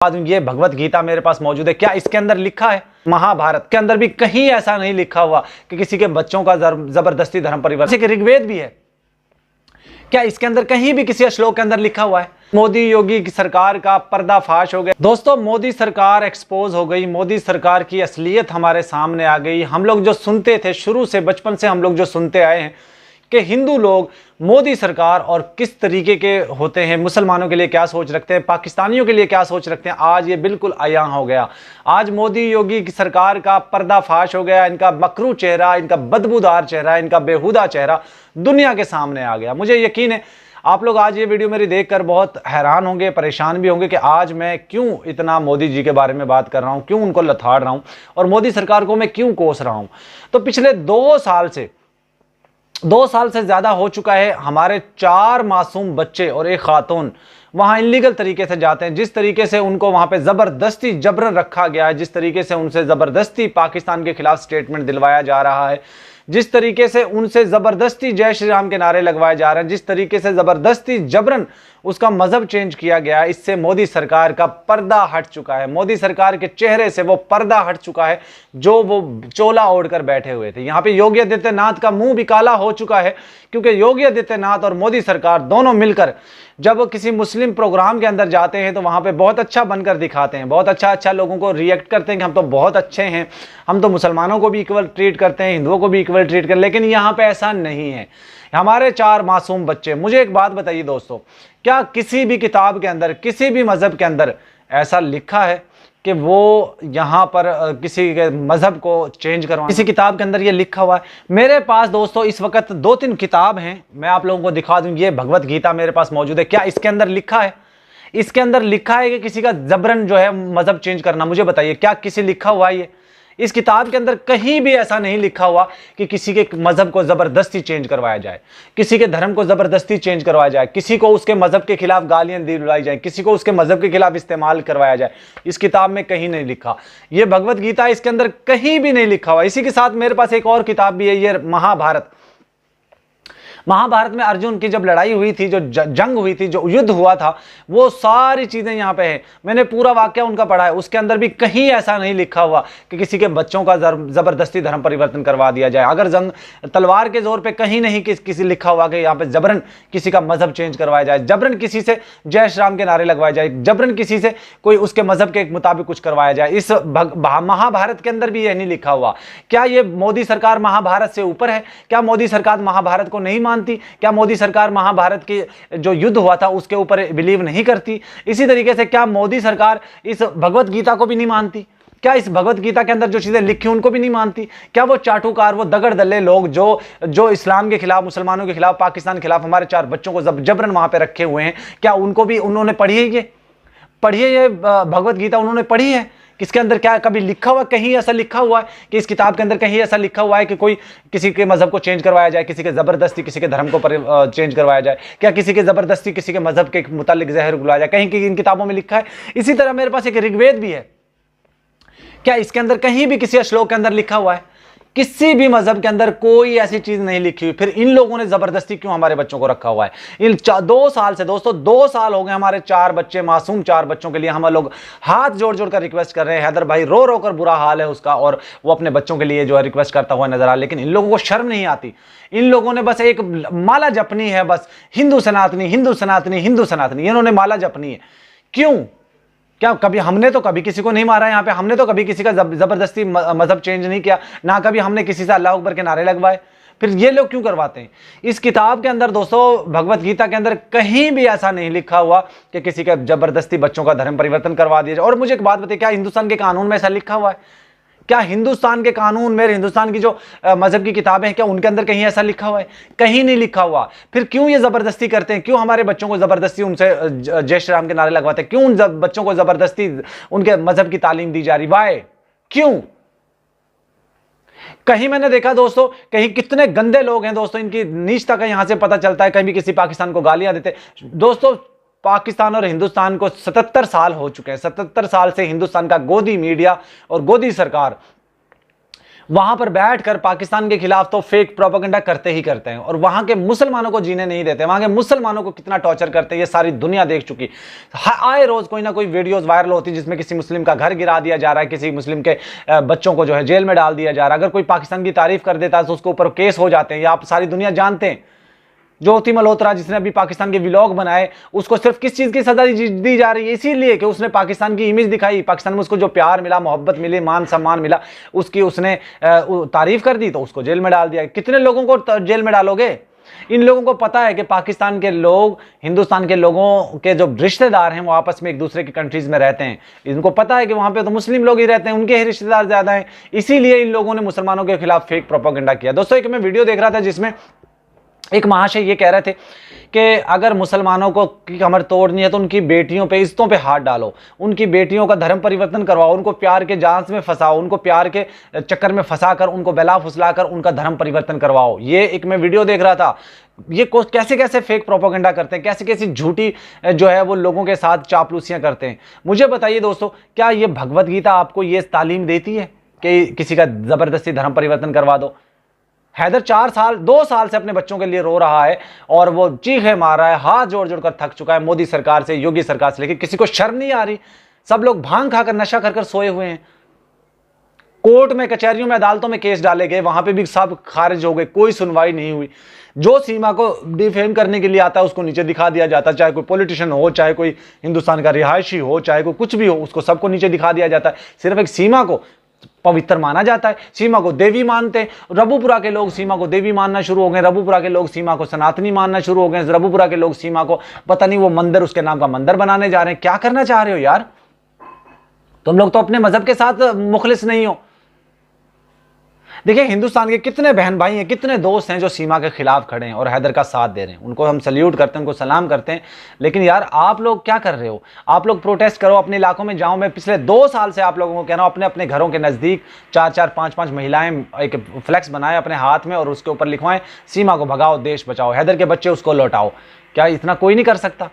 ये भगवत गीता मेरे पास मौजूद है। क्या इसके अंदर लिखा है? महाभारत के अंदर भी कहीं ऐसा नहीं लिखा हुआ कि किसी के बच्चों का जबरदस्ती धर्म परिवर्तन। ऋग्वेद भी है, क्या इसके अंदर कहीं भी किसी श्लोक के अंदर लिखा हुआ है? मोदी योगी की सरकार का पर्दाफाश हो गया दोस्तों। मोदी सरकार एक्सपोज हो गई, मोदी सरकार की असलियत हमारे सामने आ गई। हम लोग जो सुनते थे शुरू से, बचपन से हम लोग जो सुनते आए हैं कि हिंदू लोग मोदी सरकार और किस तरीके के होते हैं, मुसलमानों के लिए क्या सोच रखते हैं, पाकिस्तानियों के लिए क्या सोच रखते हैं, आज ये बिल्कुल आया हो गया। आज मोदी योगी की सरकार का पर्दाफाश हो गया। इनका मकरू चेहरा, इनका बदबूदार चेहरा, इनका बेहुदा चेहरा दुनिया के सामने आ गया। मुझे यकीन है आप लोग आज ये वीडियो मेरी देखकर बहुत हैरान होंगे, परेशान भी होंगे कि आज मैं क्यों इतना मोदी जी के बारे में बात कर रहा हूं, क्यों उनको लथाड़ रहा हूं और मोदी सरकार को मैं क्यों कोस रहा हूं। तो पिछले 2 साल से ज्यादा हो चुका है, हमारे 4 मासूम बच्चे और एक खातून वहां इलीगल तरीके से जाते हैं। जिस तरीके से उनको वहां पे जबरदस्ती जबरन रखा गया है, जिस तरीके से उनसे जबरदस्ती पाकिस्तान के खिलाफ स्टेटमेंट दिलवाया जा रहा है, जिस तरीके से उनसे जबरदस्ती जय श्री राम के नारे लगवाए जा रहे हैं, जिस तरीके से जबरदस्ती जबरन उसका मजहब चेंज किया गया है, इससे मोदी सरकार का पर्दा हट चुका है। मोदी सरकार के चेहरे से वो पर्दा हट चुका है जो वो चोला ओढ़कर बैठे हुए थे। यहाँ पे योगी आदित्यनाथ का मुंह भी काला हो चुका है, क्योंकि योगी आदित्यनाथ और मोदी सरकार दोनों मिलकर जब किसी मुस्लिम प्रोग्राम के अंदर जाते हैं तो वहां पे बहुत अच्छा बनकर दिखाते हैं, बहुत अच्छा लोगों को रिएक्ट करते हैं कि हम तो बहुत अच्छे हैं, हम तो मुसलमानों को भी इक्वल ट्रीट करते हैं, हिंदुओं को भी इक्वल ट्रीट करते हैं। लेकिन यहाँ पे ऐसा नहीं है। हमारे 4 मासूम बच्चे, मुझे एक बात बताइए दोस्तों, क्या किसी भी किताब के अंदर, किसी भी मजहब के अंदर ऐसा लिखा है कि वो यहाँ पर किसी के मजहब को चेंज करवा? किसी किताब के अंदर ये लिखा हुआ है? मेरे पास दोस्तों इस वक्त 2-3 किताब हैं, मैं आप लोगों को दिखा दूं। ये भगवत गीता मेरे पास मौजूद है। क्या इसके अंदर लिखा है? इसके अंदर लिखा है कि किसी का जबरन जो है मजहब चेंज करना? मुझे बताइए, क्या किसी लिखा हुआ है ये? इस किताब के अंदर कहीं भी ऐसा नहीं लिखा हुआ कि किसी के मजहब को जबरदस्ती चेंज करवाया जाए, किसी के धर्म को जबरदस्ती चेंज करवाया जाए, किसी को उसके मजहब के खिलाफ गालियां दिलवाई जाए, किसी को उसके मजहब के खिलाफ इस्तेमाल करवाया जाए। इस किताब में कहीं नहीं लिखा। ये भगवत गीता, इसके अंदर कहीं भी नहीं लिखा हुआ। इसी के साथ मेरे पास एक और किताब भी है, ये महाभारत। महाभारत में अर्जुन की जब लड़ाई हुई थी, जो जंग हुई थी, जो युद्ध हुआ था, वो सारी चीजें यहाँ पे हैं। मैंने पूरा वाक्य उनका पढ़ा है। उसके अंदर भी कहीं ऐसा नहीं लिखा हुआ कि किसी के बच्चों का जबरदस्ती धर्म परिवर्तन करवा दिया जाए। अगर जंग तलवार के जोर पे कहीं नहीं किसी लिखा हुआ कि यहाँ पे जबरन किसी का मजहब चेंज करवाया जाए, जबरन किसी से जय श्री राम के नारे लगवाए जाए, जबरन किसी से कोई उसके मजहब के मुताबिक कुछ करवाया जाए। इस महाभारत के अंदर भी यह नहीं लिखा हुआ। क्या ये मोदी सरकार महाभारत से ऊपर है? क्या मोदी सरकार महाभारत को नहीं मानती? क्या मोदी सरकार महाभारत के जो युद्ध हुआ था उसके ऊपर बिलीव नहीं करती? इसी तरीके से क्या मोदी सरकार इस भगवत गीता को भी नहीं मानती? क्या इस भगवत गीता के अंदर जो चीजें लिखी उनको भी नहीं मानती? क्या वो चाटुकार, वो दगड़ दल्ले लोग जो इस्लाम के खिलाफ, मुसलमानों के खिलाफ, पाकिस्तान के खिलाफ हमारे 4 बच्चों को जबरन वहां पे रखे हुए हैं, क्या उनको भी उन्होंने पढ़ी है? ये भगवत गीता उन्होंने पढ़ी है? किसके अंदर क्या कभी लिखा हुआ, कहीं ऐसा लिखा हुआ है कि इस किताब के अंदर कहीं ऐसा लिखा हुआ है कि कोई किसी के मजहब को चेंज करवाया जाए, किसी के जबरदस्ती किसी के धर्म को चेंज करवाया जाए? क्या किसी के जबरदस्ती किसी के मजहब के मुतालिक जहर उगलाया जाए? कहीं इन किताबों में लिखा है। इसी तरह मेरे पास एक ऋग्वेद भी है। क्या इसके अंदर कहीं भी किसी श्लोक के अंदर लिखा हुआ है? किसी भी मजहब के अंदर कोई ऐसी चीज नहीं लिखी हुई। फिर इन लोगों ने जबरदस्ती क्यों हमारे बच्चों को रखा हुआ है? इन 2 साल से दोस्तों, 2 साल हो गए हमारे 4 बच्चे, मासूम 4 बच्चों के लिए हम लोग हाथ जोड़ जोड़ कर रिक्वेस्ट कर रहे हैं। हैदर भाई रो रो कर बुरा हाल है उसका, और वो अपने बच्चों के लिए जो है रिक्वेस्ट करता हुआ नजर आ, लेकिन इन लोगों को शर्म नहीं आती। इन लोगों ने बस एक माला जपनी है, बस हिंदू सनातनी, हिंदू सनातनी, हिंदू सनातनी, इन्होंने माला जपनी है। क्यों? क्या कभी हमने तो कभी किसी को नहीं मारा यहाँ पे? हमने तो कभी किसी का जबरदस्ती मजहब चेंज नहीं किया, ना कभी हमने किसी से अल्लाह अकबर के नारे लगवाए। फिर ये लोग क्यों करवाते हैं? इस किताब के अंदर दोस्तों, भगवत गीता के अंदर कहीं भी ऐसा नहीं लिखा हुआ कि किसी का जबरदस्ती बच्चों का धर्म परिवर्तन करवा दिया जाए। और मुझे एक बात बताइए, क्या हिंदुस्तान के कानून में ऐसा लिखा हुआ है? क्या हिंदुस्तान के कानून, मेरे हिंदुस्तान की जो मजहब की किताबें हैं, क्या उनके अंदर कहीं ऐसा लिखा हुआ है? कहीं नहीं लिखा हुआ। फिर क्यों ये जबरदस्ती करते हैं? क्यों हमारे बच्चों को जबरदस्ती उनसे जय श्री राम के नारे लगवाते हैं? क्यों उन बच्चों को जबरदस्ती उनके मजहब की तालीम दी जा रही? वाय? क्यों? कहीं मैंने देखा दोस्तों, कहीं कितने गंदे लोग हैं दोस्तों, इनकी नीचता का यहां से पता चलता है। कहीं भी किसी पाकिस्तान को गालियां देते दोस्तों। पाकिस्तान और हिंदुस्तान को 77 साल हो चुके हैं। 77 साल से हिंदुस्तान का गोदी मीडिया और गोदी सरकार वहां पर बैठकर पाकिस्तान के खिलाफ तो फेक प्रोपेगेंडा करते ही करते हैं और वहां के मुसलमानों को जीने नहीं देते, वहां के मुसलमानों को कितना टॉर्चर करते हैं ये सारी दुनिया देख चुकी। आए रोज कोई ना कोई वीडियोस वायरल होती है जिसमें किसी मुस्लिम का घर गिरा दिया जा रहा है, किसी मुस्लिम के बच्चों को जो है जेल में डाल दिया जा रहा है। अगर कोई पाकिस्तान की तारीफ कर देता है तो उसके ऊपर केस हो जाते हैं, ये आप सारी दुनिया जानते हैं। ज्योति मल्होत्रा जिसने अभी पाकिस्तान के व्लॉग बनाए, उसको सिर्फ किस चीज की सजा दी जा रही है? इसीलिए कि उसने पाकिस्तान की इमेज दिखाई, पाकिस्तान में उसको जो प्यार मिला, मोहब्बत मिली, मान सम्मान मिला, उसकी उसने तारीफ कर दी तो उसको जेल में डाल दिया। कितने लोगों को जेल में डालोगे? इन लोगों को पता है कि पाकिस्तान के लोग हिंदुस्तान के लोगों के जो रिश्तेदार हैं वो आपस में एक दूसरे की कंट्रीज में रहते हैं। इनको पता है कि वहां पे तो मुस्लिम लोग ही रहते हैं, उनके ही रिश्तेदार ज्यादा हैं, इसीलिए इन लोगों ने मुसलमानों के खिलाफ फेक प्रोपेगेंडा किया। दोस्तों, एक मैं वीडियो देख रहा था जिसमें एक महाशय ये कह रहे थे कि अगर मुसलमानों को की कमर तोड़नी है तो उनकी बेटियों पे, इज्जतों पे हाथ डालो, उनकी बेटियों का धर्म परिवर्तन करवाओ, उनको प्यार के जाल में फंसाओ, उनको प्यार के चक्कर में फंसाकर उनको बहला फुसलाकर उनका धर्म परिवर्तन करवाओ। ये एक मैं वीडियो देख रहा था। ये कैसे कैसे फेक प्रोपेगेंडा करते हैं, कैसे कैसी झूठी जो है वो लोगों के साथ चापलूसियां करते हैं। मुझे बताइए दोस्तों, क्या ये भगवत गीता आपको ये तालीम देती है कि किसी का जबरदस्ती धर्म परिवर्तन करवा दो? हैदर 2 साल से अपने बच्चों के लिए रो रहा है और वो चीखे मार रहा है, हाथ जोड़ जोड़ कर थक चुका है मोदी सरकार से, योगी सरकार से, लेकिन किसी को शर्म नहीं आ रही। सब लोग भांग खाकर नशा कर सोए हुए हैं। कोर्ट में, कचहरियों में, अदालतों में केस डाले गए, वहां पे भी सब खारिज हो गए, कोई सुनवाई नहीं हुई। जो सीमा को डिफेम करने के लिए आता है उसको नीचे दिखा दिया जाता है, चाहे कोई पॉलिटिशियन हो, चाहे कोई हिंदुस्तान का रिहायशी हो, चाहे कोई कुछ भी हो, उसको सबको नीचे दिखा दिया जाता है। सिर्फ एक सीमा को पवित्र माना जाता है, सीमा को देवी मानते हैं। रबुपुरा के लोग सीमा को देवी मानना शुरू हो गए, रबुपुरा के लोग सीमा को सनातनी मानना शुरू हो गए, रबुपुरा के लोग सीमा को पता नहीं वो मंदिर, उसके नाम का मंदिर बनाने जा रहे हैं। क्या करना चाह रहे हो यार? तुम लोग तो अपने मजहब के साथ मुखलिस नहीं हो। देखिए, हिंदुस्तान के कितने बहन भाई हैं, कितने दोस्त हैं जो सीमा के खिलाफ खड़े हैं और हैदर का साथ दे रहे हैं। उनको हम सल्यूट करते हैं, उनको सलाम करते हैं। लेकिन यार, आप लोग क्या कर रहे हो? आप लोग प्रोटेस्ट करो, अपने इलाकों में जाओ। मैं पिछले 2 साल से आप लोगों को कह रहा हूं, अपने अपने घरों के नजदीक 4-4, 5-5 महिलाएं एक फ्लेक्स बनाए अपने हाथ में और उसके ऊपर लिखवाएं, सीमा को भगाओ, देश बचाओ, हैदर के बच्चे उसको लौटाओ। क्या इतना कोई नहीं कर सकता?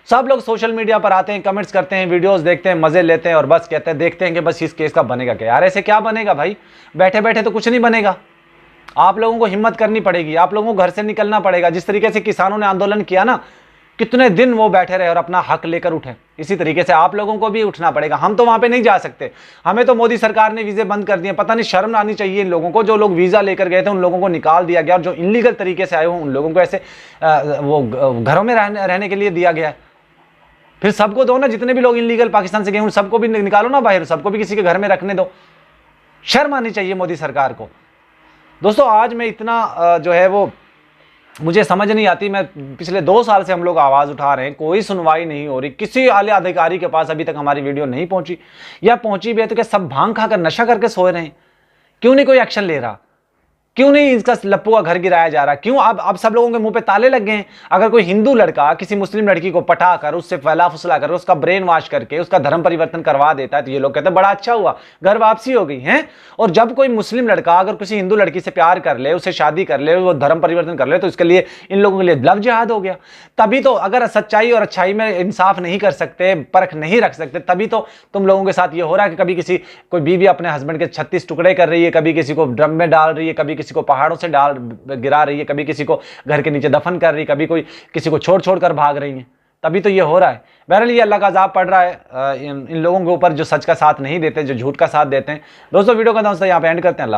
सब लोग सोशल मीडिया पर आते हैं, कमेंट्स करते हैं, वीडियोस देखते हैं, मजे लेते हैं और बस कहते हैं, देखते हैं कि बस इस केस का बनेगा क्या। यार, ऐसे क्या बनेगा भाई? बैठे बैठे तो कुछ नहीं बनेगा। आप लोगों को हिम्मत करनी पड़ेगी, आप लोगों को घर से निकलना पड़ेगा। जिस तरीके से किसानों ने आंदोलन किया ना, कितने दिन वो बैठे रहे और अपना हक लेकर उठे, इसी तरीके से आप लोगों को भी उठना पड़ेगा। हम तो वहां पे नहीं जा सकते, हमें तो मोदी सरकार ने वीजे बंद कर दिए। पता नहीं शर्म आनी चाहिए इन लोगों को। जो लोग वीजा लेकर गए थे उन लोगों को निकाल दिया गया और जो इनलीगल तरीके से आए हुए उन लोगों को ऐसे वो घरों में रहने के लिए दिया गया है। फिर सबको दो ना, जितने भी लोग इनलीगल पाकिस्तान से गए उन सबको भी निकालो ना बाहर, सबको भी किसी के घर में रखने दो। शर्म आनी चाहिए मोदी सरकार को। दोस्तों, आज मैं इतना जो है वो मुझे समझ नहीं आती। मैं पिछले 2 साल से हम लोग आवाज़ उठा रहे हैं, कोई सुनवाई नहीं हो रही। किसी आले अधिकारी के पास अभी तक हमारी वीडियो नहीं पहुंची, या पहुंची भी है तो क्या सब भांग खाकर नशा करके सोए रहे हैं? क्यों नहीं कोई एक्शन ले रहा? क्यों नहीं इसका लप्पू का घर गिराया जा रहा? क्यों अब सब लोगों के मुंह पे ताले लग गए हैं? अगर कोई हिंदू लड़का किसी मुस्लिम लड़की को पटाकर, उससे फैला फुसला कर, उसका ब्रेन वॉश करके उसका धर्म परिवर्तन करवा देता है तो ये लोग कहते हैं बड़ा अच्छा हुआ, घर वापसी हो गई है। और जब कोई मुस्लिम लड़का अगर किसी हिंदू लड़की से प्यार कर ले, उससे शादी कर ले, वो धर्म परिवर्तन कर ले, तो इसके लिए इन लोगों के लिए लव जिहाद हो गया। तभी तो अगर सच्चाई और अच्छाई में इंसाफ नहीं कर सकते, परख नहीं रख सकते, तभी तो तुम लोगों के साथ ये हो रहा है कि कभी कोई बीवी अपने हस्बैंड के 36 टुकड़े कर रही है, कभी किसी को ड्रम में डाल रही है, कभी किसी को पहाड़ों से गिरा रही है, कभी किसी को घर के नीचे दफन कर रही है, कभी कोई किसी को छोड़ कर भाग रही है। तभी तो ये हो रहा है। बहरहाल ये अल्लाह का अज़ाब पड़ रहा है इन लोगों के ऊपर जो सच का साथ नहीं देते, जो झूठ का साथ देते हैं। दोस्तों, वीडियो का यहाँ पे एंड करते हैं। अल्लाह।